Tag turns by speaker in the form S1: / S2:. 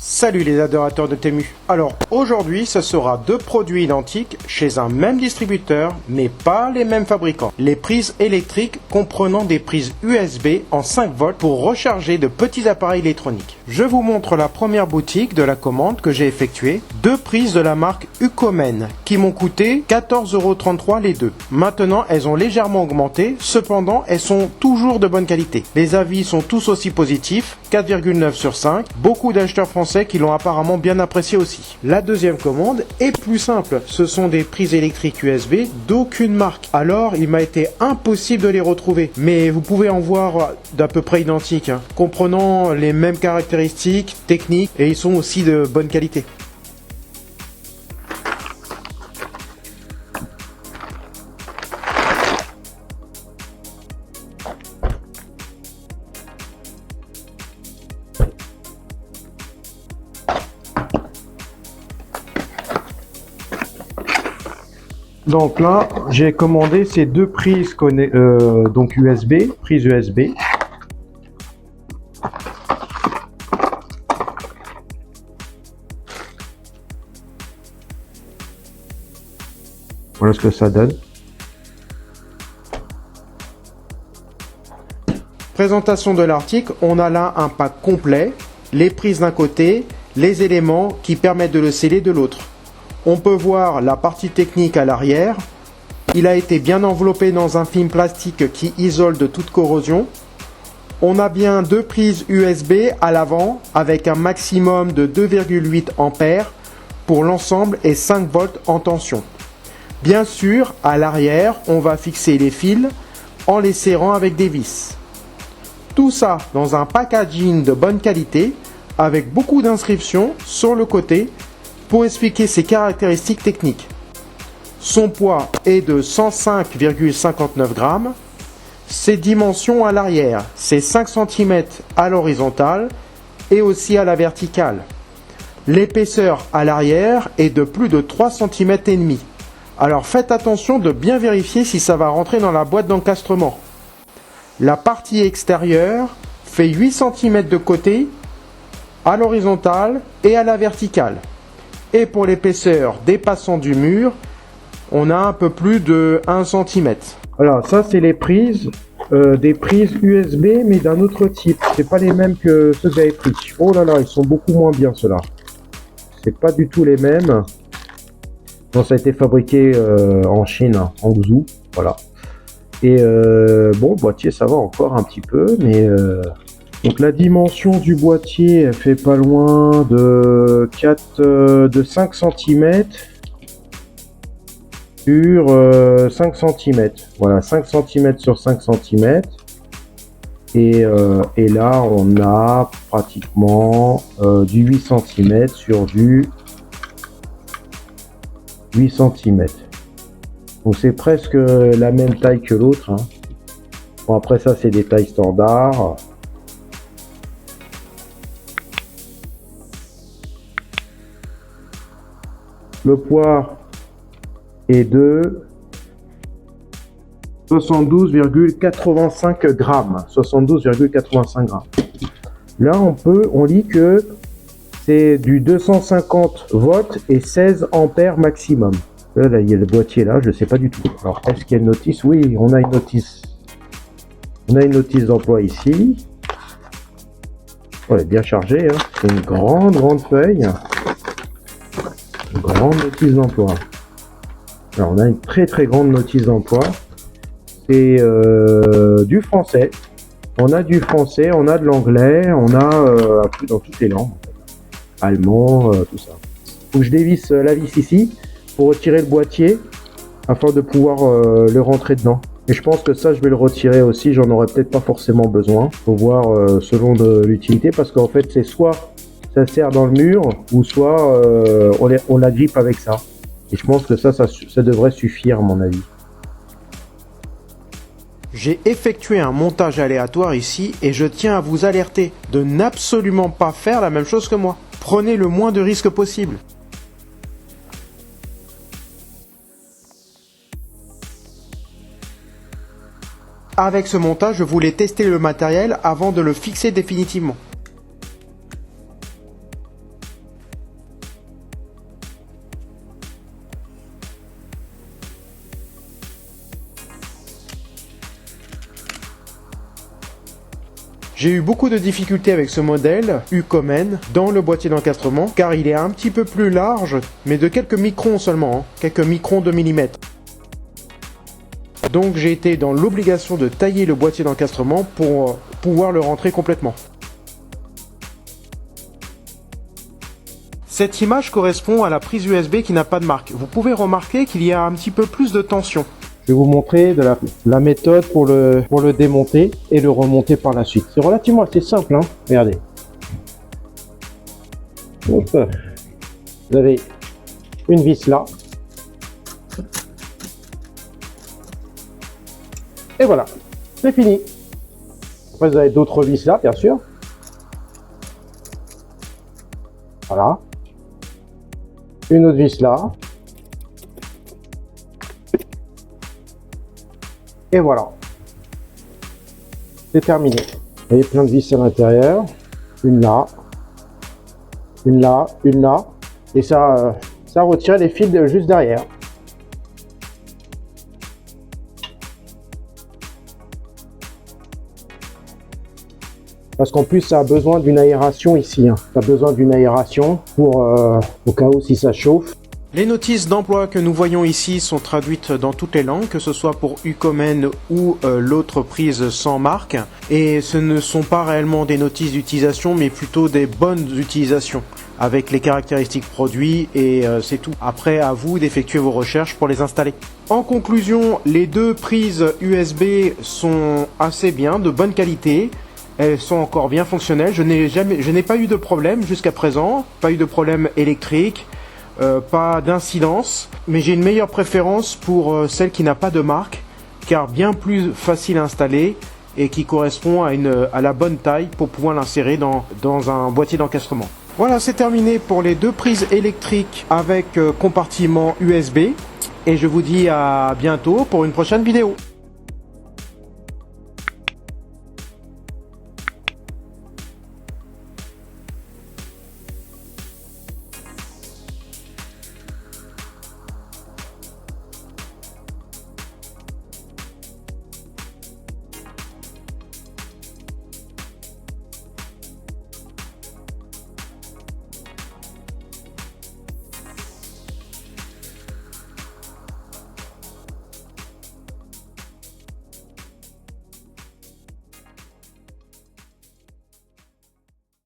S1: Salut les adorateurs de Temu. Alors aujourd'hui ce sera deux produits identiques chez un même distributeur mais pas les mêmes fabricants. Les prises électriques comprenant des prises USB en 5 volts pour recharger de petits appareils électroniques. Je vous montre la première boutique de la commande que j'ai effectuée. Deux prises de la marque Ucomen qui m'ont coûté 14,33 € les deux. Maintenant elles ont légèrement augmenté, cependant elles sont toujours de bonne qualité. Les avis sont tous aussi positifs, 4,9 sur 5. Beaucoup d'acheteurs français qui l'ont apparemment bien apprécié aussi. La deuxième commande est plus simple. Ce sont des prises électriques USB d'aucune marque. Alors, il m'a été impossible de les retrouver. Mais vous pouvez en voir d'à peu près identiques, comprenant les mêmes caractéristiques techniques et ils sont aussi de bonne qualité. Donc là, j'ai commandé ces deux prises donc USB, prise USB. Voilà ce que ça donne. Présentation de l'article, on a là un pack complet, les prises d'un côté, les éléments qui permettent de le sceller de l'autre. On peut voir la partie technique à l'arrière. Il a été bien enveloppé dans un film plastique qui isole de toute corrosion. On a bien deux prises USB à l'avant avec un maximum de 2,8 ampères pour l'ensemble et 5 volts en tension. Bien sûr, à l'arrière, on va fixer les fils en les serrant avec des vis. Tout ça dans un packaging de bonne qualité avec beaucoup d'inscriptions sur le côté pour expliquer ses caractéristiques techniques. Son poids est de 105,59 grammes. Ses dimensions à l'arrière, c'est 5 cm à l'horizontale et aussi à la verticale. L'épaisseur à l'arrière est de plus de 3,5 cm. Alors faites attention de bien vérifier si ça va rentrer dans la boîte d'encastrement. La partie extérieure fait 8 cm de côté, à l'horizontale et à la verticale. Et pour l'épaisseur dépassant du mur, on a un peu plus de 1 cm. Alors ça c'est les prises, des prises USB mais d'un autre type. C'est pas les mêmes que ceux que j'avais pris. Oh là là, ils sont beaucoup moins bien ceux-là. C'est pas du tout les mêmes. Bon, ça a été fabriqué en Chine, en Guizhou, voilà. Et bon, le boîtier ça va encore un petit peu, mais donc la dimension du boîtier elle fait pas loin de 5 cm sur 5 cm. Voilà, 5 cm sur 5 cm. Et là on a pratiquement du 8 cm sur du 8 cm. Donc c'est presque la même taille que l'autre, hein. Bon, après ça c'est des tailles standards. Le poids est de 72,85 grammes. 72,85 grammes. Là, on lit que c'est du 250 volts et 16 ampères maximum. Là, il y a le boîtier là, je ne sais pas du tout. Alors, est-ce qu'il y a une notice? Oui, on a une notice. On a une notice d'emploi ici. On est bien chargé, hein. C'est une grande feuille. Grande notice d'emploi. Alors on a une très grande notice d'emploi. C'est du français. On a du français, on a de l'anglais, on a dans toutes les langues. Allemand, tout ça. Donc je dévisse la vis ici pour retirer le boîtier afin de pouvoir le rentrer dedans. Et je pense que ça je vais le retirer aussi, j'en aurais peut-être pas forcément besoin. Faut voir selon de l'utilité parce qu'en fait c'est soit ça sert dans le mur ou soit on la grippe avec ça. Et je pense que ça devrait suffire à mon avis. J'ai effectué un montage aléatoire ici et je tiens à vous alerter de n'absolument pas faire la même chose que moi. Prenez le moins de risques possible. Avec ce montage, je voulais tester le matériel avant de le fixer définitivement. J'ai eu beaucoup de difficultés avec ce modèle Ucomen dans le boîtier d'encastrement car il est un petit peu plus large, mais de quelques microns seulement, quelques microns de millimètres. Donc j'ai été dans l'obligation de tailler le boîtier d'encastrement pour pouvoir le rentrer complètement. Cette image correspond à la prise USB qui n'a pas de marque. Vous pouvez remarquer qu'il y a un petit peu plus de tension.
S2: Je vais vous montrer la méthode pour le démonter et le remonter par la suite. C'est relativement assez simple, hein. Regardez. Hop. Vous avez une vis là. Et voilà, c'est fini. Après, vous avez d'autres vis là, bien sûr. Voilà. Une autre vis là. Et voilà. C'est terminé. Vous voyez plein de vis à l'intérieur. Une là. Une là. Une là. Et ça retire les fils juste derrière. Parce qu'en plus, ça a besoin d'une aération ici. Hein. Ça a besoin d'une aération pour au cas où si ça chauffe.
S1: Les notices d'emploi que nous voyons ici sont traduites dans toutes les langues, que ce soit pour Ucomen ou l'autre prise sans marque. Et ce ne sont pas réellement des notices d'utilisation, mais plutôt des bonnes utilisations, avec les caractéristiques produits et c'est tout. Après, à vous d'effectuer vos recherches pour les installer. En conclusion, les deux prises USB sont assez bien, de bonne qualité. Elles sont encore bien fonctionnelles. Je n'ai pas eu de problème jusqu'à présent, pas eu de problème électrique, pas d'incidence, mais j'ai une meilleure préférence pour celle qui n'a pas de marque, car bien plus facile à installer et qui correspond à la bonne taille pour pouvoir l'insérer dans un boîtier d'encastrement. Voilà, c'est terminé pour les deux prises électriques avec compartiment USB et je vous dis à bientôt pour une prochaine vidéo.